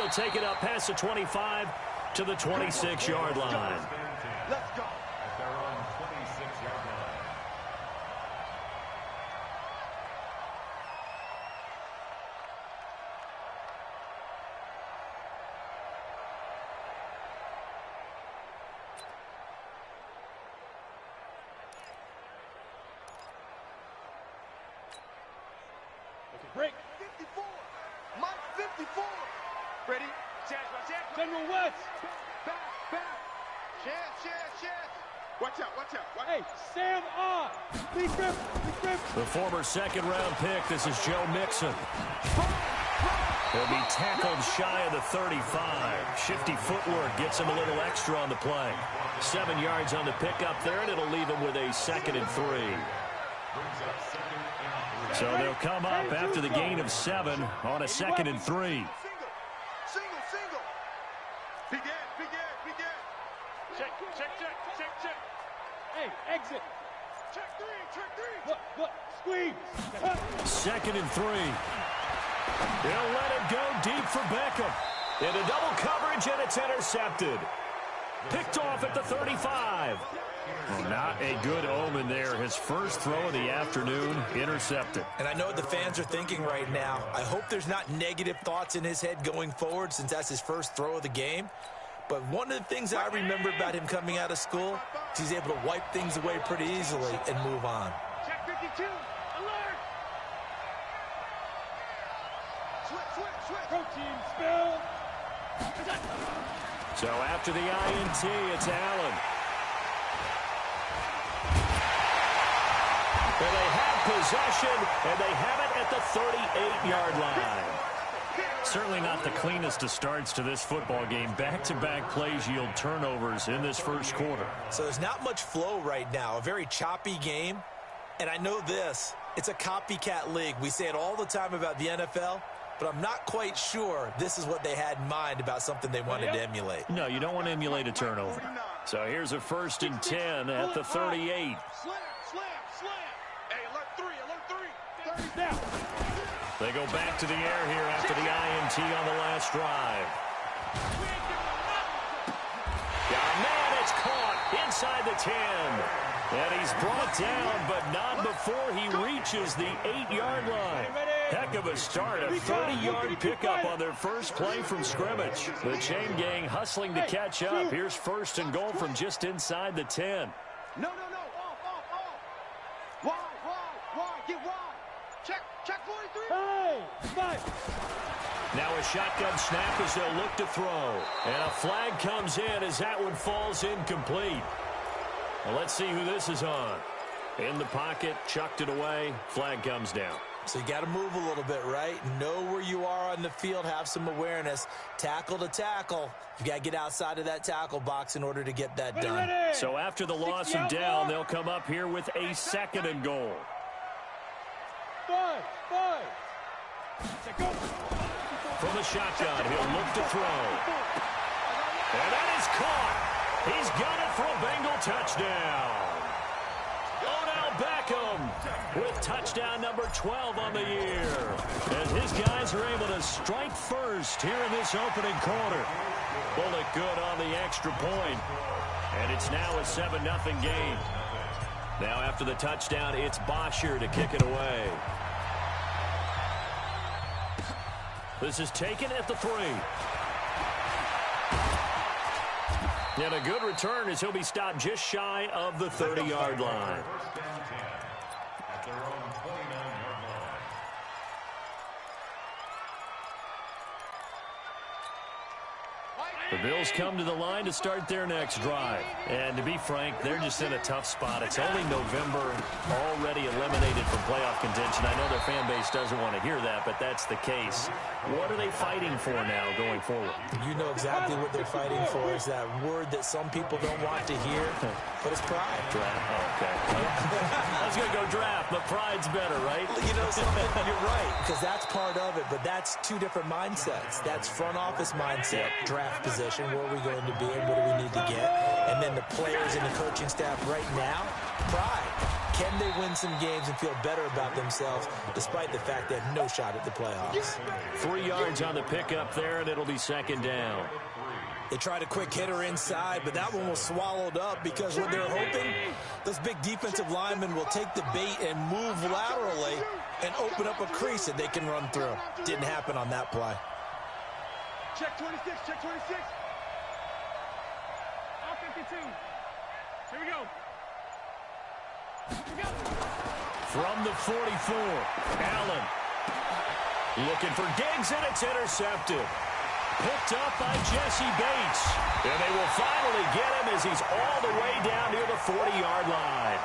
he'll take it up past the 25 to the 26-yard line. Let's go. At their own 26-yard line. Break. 54. Mike 54. Ready? General West. Back. Chance. Watch out. Hey, Sam R. Lee Griffin. The former second-round pick, this is Joe Mixon. He'll be tackled shy of the 35. Shifty footwork gets him a little extra on the play. 7 yards on the pickup there, and it'll leave him with a 2nd and 3. So they'll come up after the gain of 7 on a 2nd and 3. Single. Begin. Check. Hey, exit. Check three. Look, squeeze. 2nd and 3. He'll let it go deep for Beckham. Into double coverage, and it's intercepted. Picked off at the 35. Well, not a good omen there. His first throw of the afternoon, intercepted. And I know what the fans are thinking right now. I hope there's not negative thoughts in his head going forward since that's his first throw of the game. But one of the things I remember about him coming out of school is he's able to wipe things away pretty easily and move on. Check 52. Alert. Switch. Protein spill. So after the INT, it's Allen. And they have possession, and they have it at the 38-yard line. Certainly not the cleanest of starts to this football game. Back-to-back plays yield turnovers in this first quarter. So there's not much flow right now. A very choppy game. And I know this. It's a copycat league. We say it all the time about the NFL, but I'm not quite sure this is what they had in mind about something they wanted to emulate. No, you don't want to emulate a turnover. So here's a 1st and 10 at the 38. Slam. Hey, alert three. Now. They go back to the air here after the INT on the last drive. Man, it's caught inside the 10. And he's brought down, but not before he reaches the 8-yard line. Heck of a start, a 30-yard pickup on their first play from scrimmage. The chain gang hustling to catch up. Here's 1st and goal from just inside the 10. No. Off. Wide. Get wide. Check 43. Hey, five. Now a shotgun snap as they'll look to throw. And a flag comes in as that one falls incomplete. Well, let's see who this is on. In the pocket, chucked it away. Flag comes down. So you got to move a little bit, right? Know where you are on the field, have some awareness. Tackle to tackle. You got to get outside of that tackle box in order to get that done. So after the loss of down, they'll come up here with a 2nd and goal. Five. From the shotgun, he'll look to throw. And that is caught. He's got it for a Bengal touchdown. Odell Beckham with touchdown number 12 on the year. As his guys are able to strike first here in this opening quarter. Bullet good on the extra point. And it's now a 7-0 game. Now after the touchdown, it's Bosher to kick it away. This is taken at the 3. And a good return as he'll be stopped just shy of the 30-yard line. At their own 29-yard line. The Bills come to the line to start their next drive. And to be frank, they're just in a tough spot. It's only November, already eliminated from playoff contention. I know their fan base doesn't want to hear that, but that's the case. What are they fighting for now going forward? You know exactly what they're fighting for. Is that word that some people don't want to hear, but it's pride. Draft. Oh, okay. I was going to go draft, but pride's better, right? You know something? You're right, because that's part of it, but that's two different mindsets. That's front office mindset, draft position, where are we going to be and what do we need to get? And then the players and the coaching staff right now, pride. Can they win some games and feel better about themselves despite the fact they have no shot at the playoffs? 3 yards on the pickup there, and it'll be second down. They tried a quick hitter inside, but that one was swallowed up because what they're hoping, those big defensive linemen will take the bait and move laterally and open up a crease that they can run through. Didn't happen on that play. Check 26, check 26. All 52. Here we go. Here we go. From the 44, Allen looking for Diggs, and it's intercepted. Picked up by Jesse Bates. And they will finally get him as he's all the way down near the 40-yard line.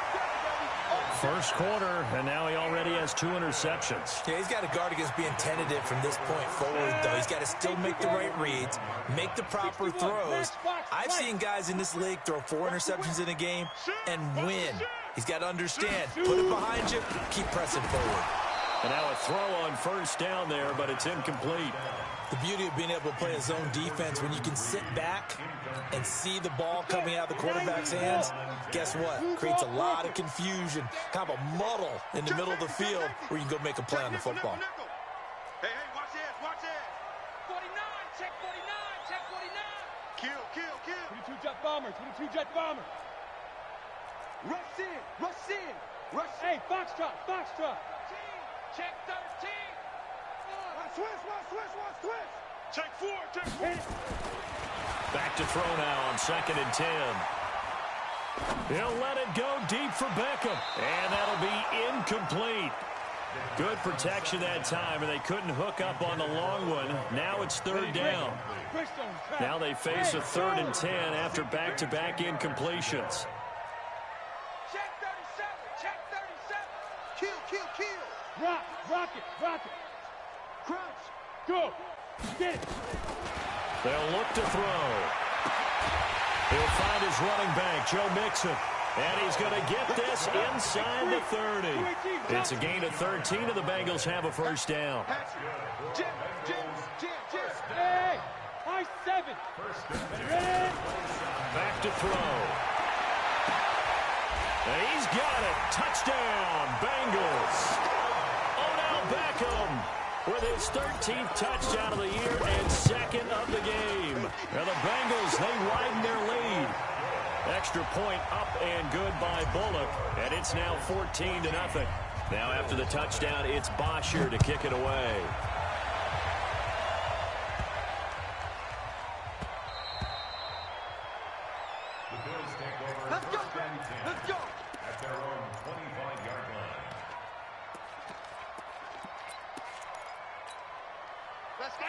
First quarter, and now he already has 2 interceptions. Yeah, he's got to guard against being tentative from this point forward, though. He's got to still make the right reads, make the proper throws. I've seen guys in this league throw 4 interceptions in a game and win. He's got to understand, put it behind you, keep pressing forward. And now a throw on first down there, but it's incomplete. The beauty of being able to play a zone defense, when you can sit back and see the ball coming out of the quarterback's hands, guess what? Creates a lot of confusion, kind of a muddle in the middle of the field where you can go make a play on the football. Hey, watch this, watch this. 49, check 49, check 49. Kill. 22 jet bomber, 22 jet bomber. Rush in, rush in, rush in. Hey, Foxtrot. Check 13. Switch. Check 4, check 4. Back to throw now on 2nd and 10. He'll let it go deep for Beckham. And that'll be incomplete. Good protection that time, and they couldn't hook up on the long one. Now it's 3rd down. Now they face a 3rd and 10 after back-to-back incompletions. Check 37. Kill. Rock it. Crunch. Go. Get it. They'll look to throw. He'll find his running back, Joe Mixon. And he's going to get this inside the 30. It's a gain of 13, and the Bengals have a first down. Hey, high 7. Ready? Back to throw. And he's got it. Touchdown, Bengals. Odell Beckham with his 13th touchdown of the year and 2nd of the game. Now the Bengals, they widen their lead. Extra point up and good by Bullock, and it's now 14-0. Now after the touchdown, it's Bosher to kick it away. Let's go. At their own 25-yard line.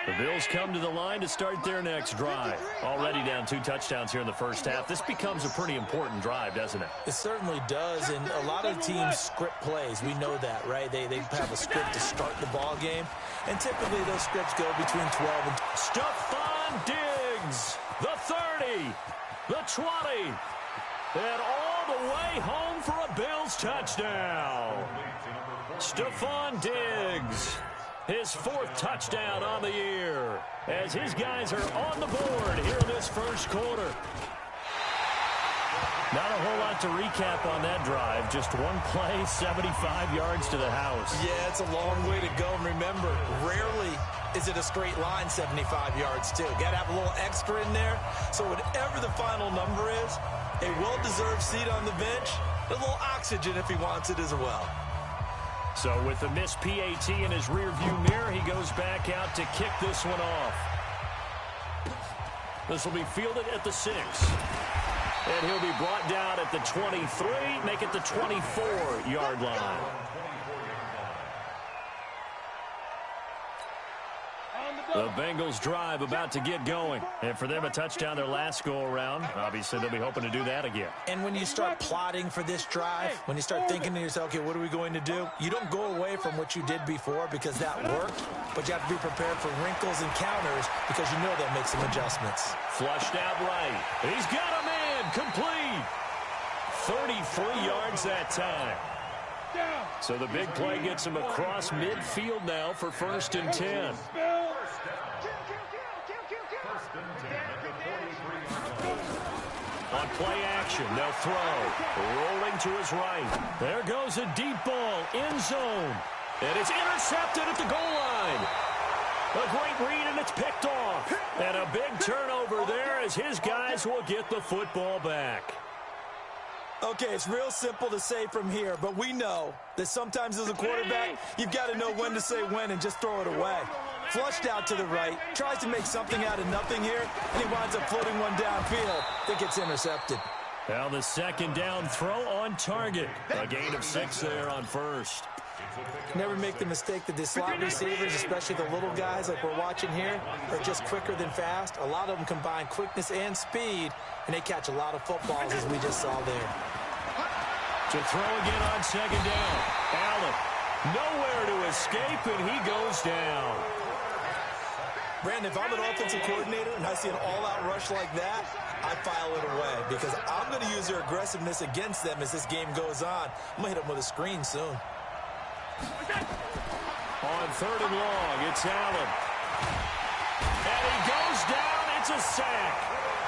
The Bills come to the line to start their next drive. Already down 2 touchdowns here in the first half. This becomes a pretty important drive, doesn't it? It certainly does, and a lot of teams script plays. We know that, right? They have a script to start the ball game, and typically those scripts go between 12 and... Stephon Diggs, the 30, the 20, and all the way home for a Bills touchdown. Stephon Diggs, his 4th touchdown on the year, as his guys are on the board here in this first quarter. Not a whole lot to recap on that drive. Just one play, 75 yards to the house. Yeah, it's a long way to go. And remember, rarely is it a straight line 75 yards, too. Got to have a little extra in there. So whatever the final number is, a well-deserved seat on the bench, a little oxygen if he wants it as well. So with the missed PAT in his rearview mirror, he goes back out to kick this one off. This will be fielded at the 6. And he'll be brought down at the 23, make it the 24-yard line. The Bengals drive about to get going. And for them, a touchdown their last go-around. Obviously, they'll be hoping to do that again. And when you start plotting for this drive, when you start thinking to yourself, okay, what are we going to do? You don't go away from what you did before because that worked, but you have to be prepared for wrinkles and counters because you know they'll make some adjustments. Flushed out right. He's got a man complete. 33 yards that time. So the big play gets him across midfield now for 1st and 10. On play action, they'll throw. Rolling to his right. There goes a deep ball, end zone. And it's intercepted at the goal line. A great read, and it's picked off. And a big turnover there as his guys will get the football back. Okay, it's real simple to say from here, but we know that sometimes as a quarterback, you've got to know when to say when and just throw it away. Flushed out to the right, tries to make something out of nothing here, and he winds up floating one downfield that gets intercepted. Now the second down throw on target. A gain of 6 there on first. Never make the mistake that the slot receivers, especially the little guys like we're watching here, are just quicker than fast. A lot of them combine quickness and speed, and they catch a lot of footballs, as we just saw there. To throw again on second down. Allen, nowhere to escape, and he goes down. Brandon, if I'm an offensive coordinator and I see an all-out rush like that, I file it away because I'm going to use their aggressiveness against them as this game goes on. I'm going to hit them with a screen soon. On third and long, it's Allen. And he goes down. It's a sack.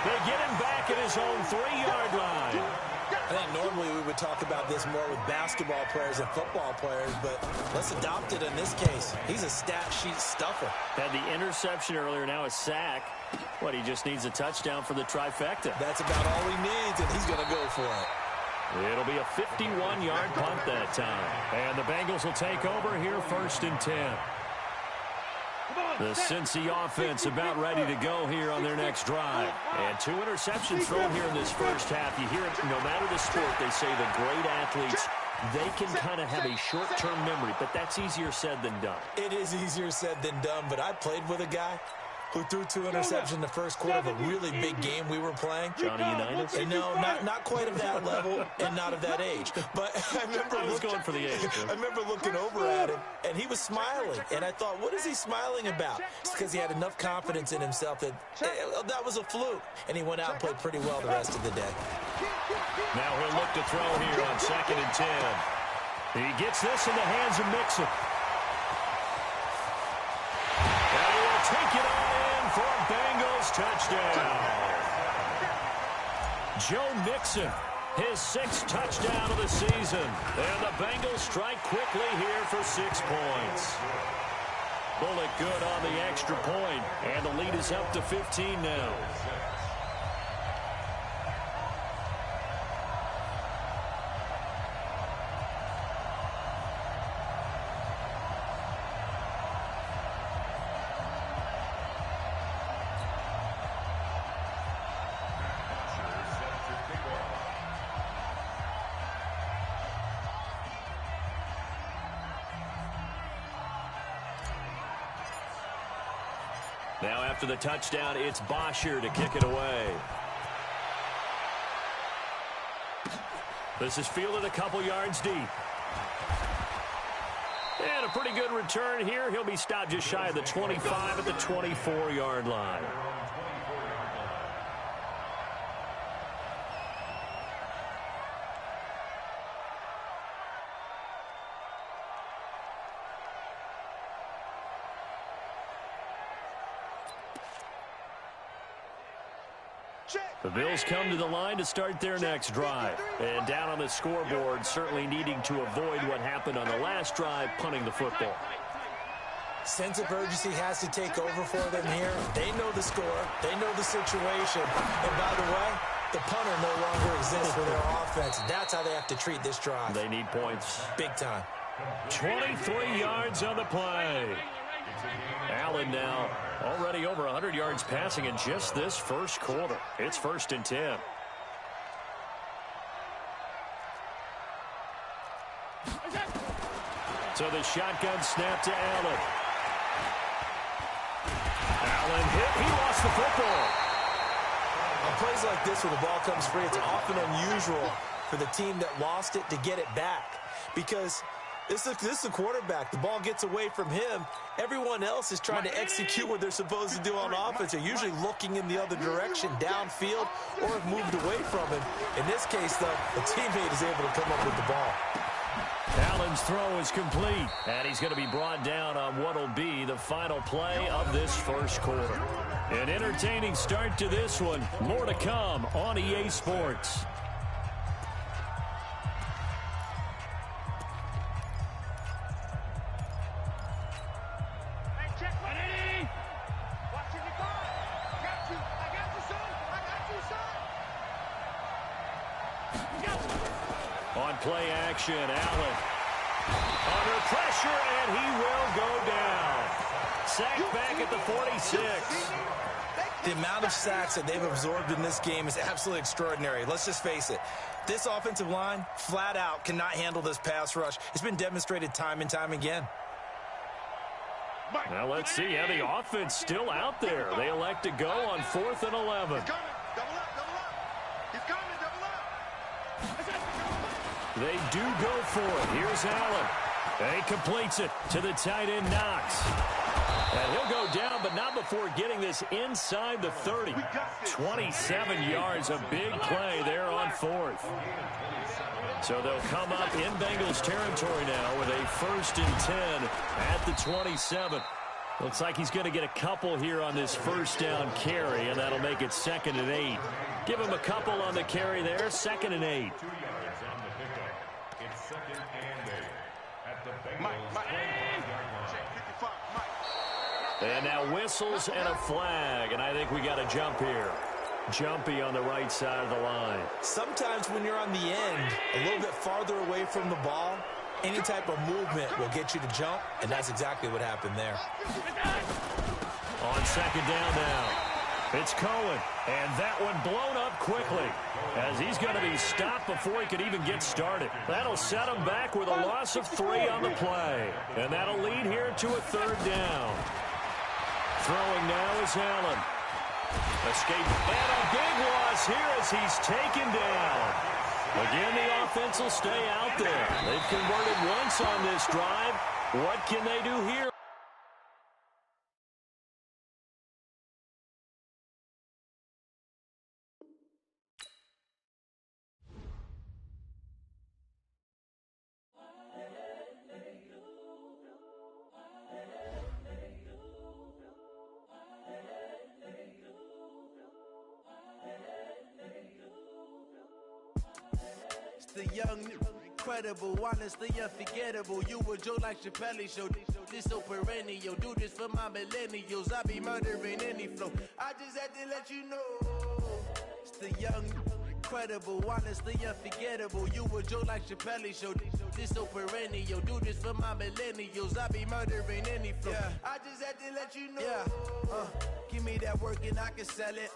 They get him back at his own 3-yard line. I think normally we would talk about this more with basketball players and football players, but let's adopt it in this case. He's a stat sheet stuffer. Had the interception earlier, now a sack. What, he just needs a touchdown for the trifecta. That's about all he needs, and he's going to go for it. It'll be a 51-yard punt that time. And the Bengals will take over here, 1st and 10. The Cincy offense about ready to go here on their next drive. And 2 interceptions thrown here in this first half. You hear it, no matter the sport, they say the great athletes, they can kind of have a short-term memory, but that's easier said than done. It is easier said than done, but I played with a guy who threw 2 interceptions in the first quarter of a really big game we were playing. Johnny Unitas? And no, not quite of that level and not of that age. But I remember going for the age. I remember looking over at him, and he was smiling. And I thought, what is he smiling about? It's because he had enough confidence in himself that that was a fluke. And he went out and played pretty well the rest of the day. Now he'll look to throw here on 2nd and 10. He gets this in the hands of Mixon. And he will take it on in for a Bengals touchdown. Joe Mixon, his 6th touchdown of the season. And the Bengals strike quickly here for 6 points. Bullock good on the extra point, and the lead is up to 15 now. Now after the touchdown, it's Bosher to kick it away. This is fielded a couple yards deep. And a pretty good return here. He'll be stopped just shy of the 25 at the 24-yard line. The Bills come to the line to start their next drive. And down on the scoreboard, certainly needing to avoid what happened on the last drive, punting the football. Sense of urgency has to take over for them here. They know the score. They know the situation. And by the way, the punter no longer exists for their offense. That's how they have to treat this drive. They need points. Big time. 23 yards on the play. Allen now already over 100 yards passing in just this first quarter. It's 1st and 10. So the shotgun snap to Allen. Allen hit. He lost the football. On plays like this where the ball comes free, it's often unusual for the team that lost it to get it back because this is a quarterback. The ball gets away from him. Everyone else is trying to execute what they're supposed to do on offense. They're usually looking in the other direction, downfield, or have moved away from him. In this case, though, the teammate is able to come up with the ball. Allen's throw is complete, and he's going to be brought down on what will be the final play of this first quarter. An entertaining start to this one. More to come on EA Sports. On play action, Allen under pressure, and he will go down. Sacked back at the 46. The amount of sacks that they've absorbed in this game is absolutely extraordinary. Let's just face it. This offensive line, flat out, cannot handle this pass rush. It's been demonstrated time and time again. Now let's see how the offense still out there. They elect to go on 4th and 11. They do go for it. Here's Allen. And he completes it to the tight end, Knox. And he'll go down, but not before getting this inside the 30. 27 yards, a big play there on 4th. So they'll come up in Bengals territory now with a 1st and 10 at the 27. Looks like he's going to get a couple here on this first down carry, and that'll make it 2nd and 8. Give him a couple on the carry there, 2nd and 8. It's 2nd and 8 at the Bengals 25-yard line. And now whistles and a flag, and I think we got a jump here. Jumpy on the right side of the line. Sometimes when you're on the end, a little bit farther away from the ball, any type of movement will get you to jump, and that's exactly what happened there. On 2nd down now, it's Cohen, and that one blown up quickly as he's going to be stopped before he could even get started. That'll set him back with a loss of 3 on the play, and that'll lead here to a 3rd down. Throwing now is Allen. Escape, and a big loss here as he's taken down. Again, the offense will stay out there. They've converted once on this drive. What can they do here? The young, incredible, honestly unforgettable. You a joke like Chappelle show. This so perennial. Do this for my millennials. I be murdering any flow. I just had to let you know. It's the young, incredible, honestly unforgettable. You a joke like Chappelle show. This so perennial. Do this for my millennials. I be murdering any flow. Yeah. I just had to let you know. Yeah. Give me that work and I can sell it.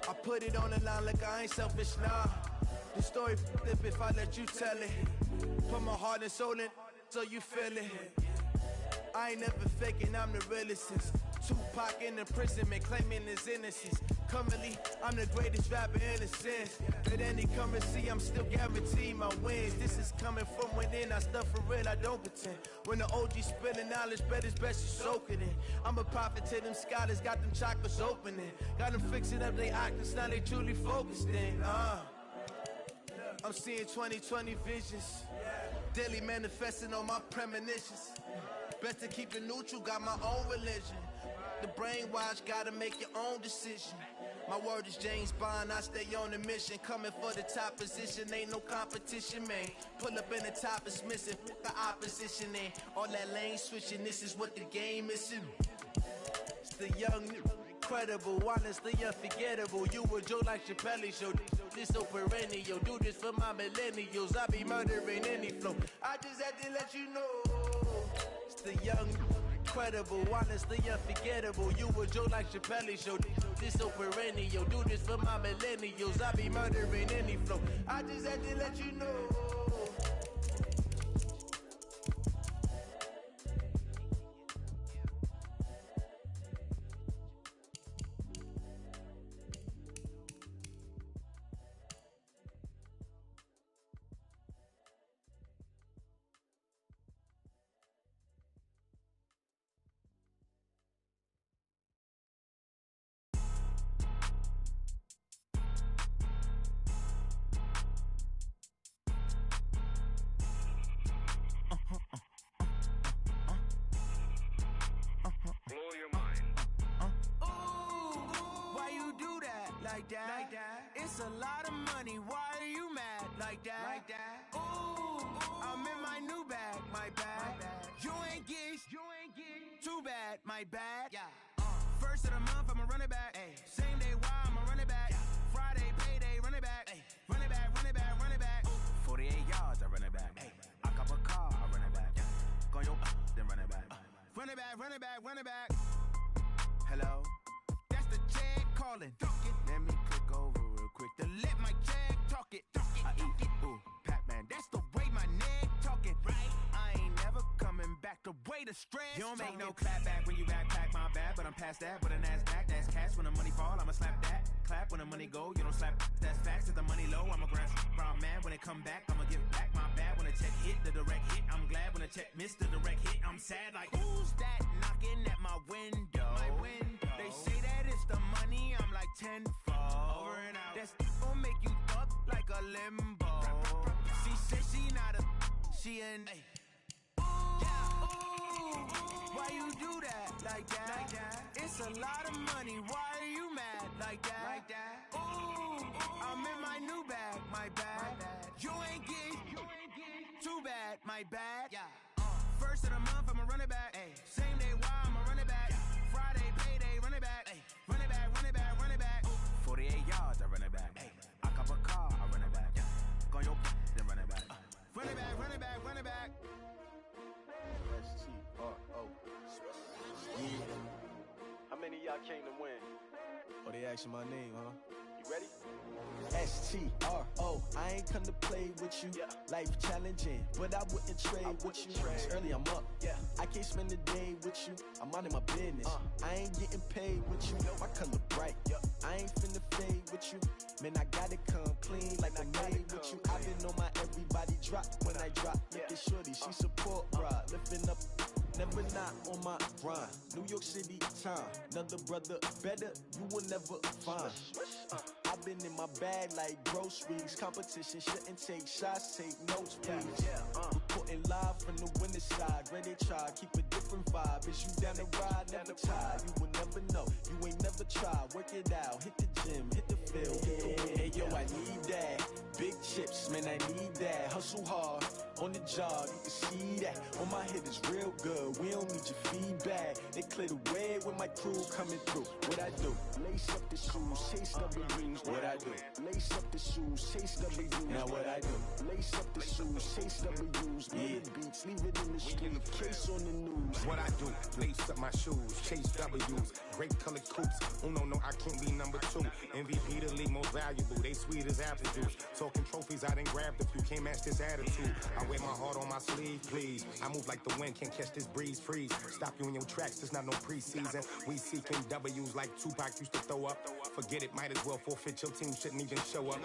I put it on the line like I ain't selfish, nah. The story flip if I let you tell it. Put my heart and soul in so you feel it. I ain't never faking, I'm the realest since Tupac in imprisonment, claiming his innocence. Currently, I'm the greatest rapper in a sense. At any currency, I'm still guaranteed my wins. This is coming from within, I stuff for real, I don't pretend. When the OG spilling knowledge, bet it's best you soak it in. I'm a prophet to them scholars, got them chakras opening. Got them fixing up they octaves, now they truly focused in. I'm seeing 2020 visions. Daily manifesting on my premonitions. Best to keep it neutral, got my own religion. The brainwash, gotta make your own decision. My word is James Bond, I stay on a mission. Coming for the top position, ain't no competition, man. Pull up in the top is missing, the opposition in. All that lane switching, this is what the game is. It's the young, incredible, honestly unforgettable. You a joke like Chappelle show. This so perennial. Do this for my millennials. I be murdering any flow. I just had to let you know. It's the young, incredible, honestly unforgettable. You a joke like Chappelle show. This so perennial. Do this for my millennials. I be murdering any flow. I just had to let you know. like that? It's a lot of money, why are you mad like that? Ooh, I'm in my new bag, my bad. You ain't get too bad, my bad. Yeah. First of the month, I'ma run it back. Ay. Same day, why I'ma run it back. Friday, payday, run it back. Ay. Run it back, run it back, run it back. 48 yards, I run it back. Ay. I cop a car, I run it back. Go your then run it back. Run it back, run it back, run it back. Hello, that's the check calling. Let me click over real quick to let my check talk it. I eat it, ooh, Pac-Man, that's the way my neck talking. Right, I ain't never coming back the way the stress. You don't make no clap back when you backpack, my bad, but I'm past that. But a NASDAQ, that's cash. When the money fall, I'ma slap that. Clap when the money go, you don't slap. That's facts. If the money low, I'ma grab brown man. When it come back, I'ma give back my bad. When the check hit, the direct hit, I'm glad. When the check missed the direct hit, I'm sad. Like, who's that knocking at my window? They say that it's the money, I'm like tenfold. Over and out. That's gon' make you up like a limbo. She said she not a, she an. Why you do that like that? It's a lot of money, why are you mad like that? Ooh, I'm in my new bag, my bad. You ain't get too bad, my bad. Yeah. First of the month, I'ma run it back. Ay. Same day, why I'ma run it back. Friday, payday, run it back. Ay. Run it back, run it back, run it back. 48 yards, I run it back. Ay. I cop a car, I run it back. Go your then run it back. Run it back, run it back, run it back. S-T-R-O. Yeah. How many of y'all came to win? Oh, they asking my name, huh? You ready? S-T-R-O. I ain't come to play with you. Yeah. Life challenging, but I wouldn't trade with you. It's early, I'm up. Yeah. I can't spend the day with you. I'm minding my business. I ain't getting paid with you. My color bright. Yeah. I ain't finna fade with you. Man, I gotta come clean like I'm made with you. I've been on my everybody drop when I drop. Look at shorty, she support, bruh. Lifting up. Never not on my grind. New York City time. Another brother better, you will never find. I've been in my bag like groceries. Competition shouldn't take shots, take notes, please. Reporting live from the winning side. Ready to try, keep a different vibe. Is you down the ride, never tired. You will never know, you ain't never tried. Work it out, hit the gym, hit the field. Hey yo, I need that. Big chips, man, I need that. Hustle hard, on the job, you can see that. On my head is real good, we don't need your feedback. They clear the way with my crew coming through. What I do? Lace up the shoes, chase W's. What I do? Lace up the shoes, chase W's. Now what I do? Lace up the shoes, chase W's. Yeah. Beats, leave it in the street, case on the news. What I do? Lace up my shoes, chase W's. Great colored coops. Oh no, I can't be number 2. MVP the league most valuable. They sweet as apple juice. Talking trophies, I done grabbed a few. Can't match this attitude. I wear my heart on my sleeve, please. I move like the wind, can't catch this breeze, freeze. Stop you in your tracks, there's not no preseason. We seeking W's like Tupac used to throw up. Forget it, might as well forfeit. Your team shouldn't even show up.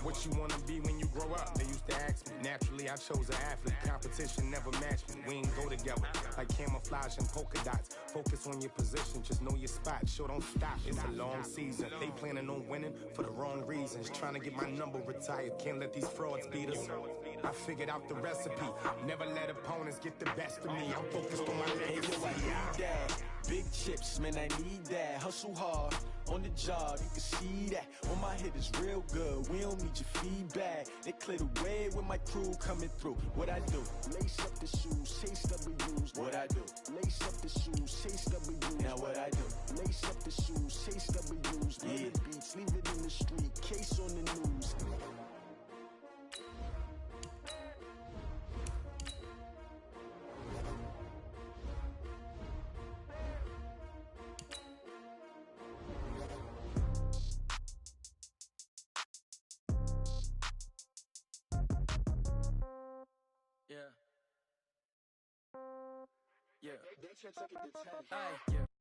What you wanna be when you grow up? They used to ask me. Naturally, I chose an athlete. Competition never matched me. We ain't go together like camouflage and polka dots. Focus on your position, just know your spot. Sure, don't stop. It's a long season. They planning on winning for the wrong reasons. Trying to get my number retired. Can't let these frauds beat us. I figured out the recipe. Never let opponents get the best of me. I'm focused on my legacy. I need that. Big chips, man, I need that. Hustle hard, on the job, you can see that. On my head is real good, we don't need your feedback. They clear the way with my crew coming through. What I do? Lace up the shoes, chase W's. What I do? Lace up the shoes, chase W's. Now what I do? Lace up the shoes, chase W's. Yeah. Beats, leave it in the street, case on the news. Yeah. Yeah. Yeah.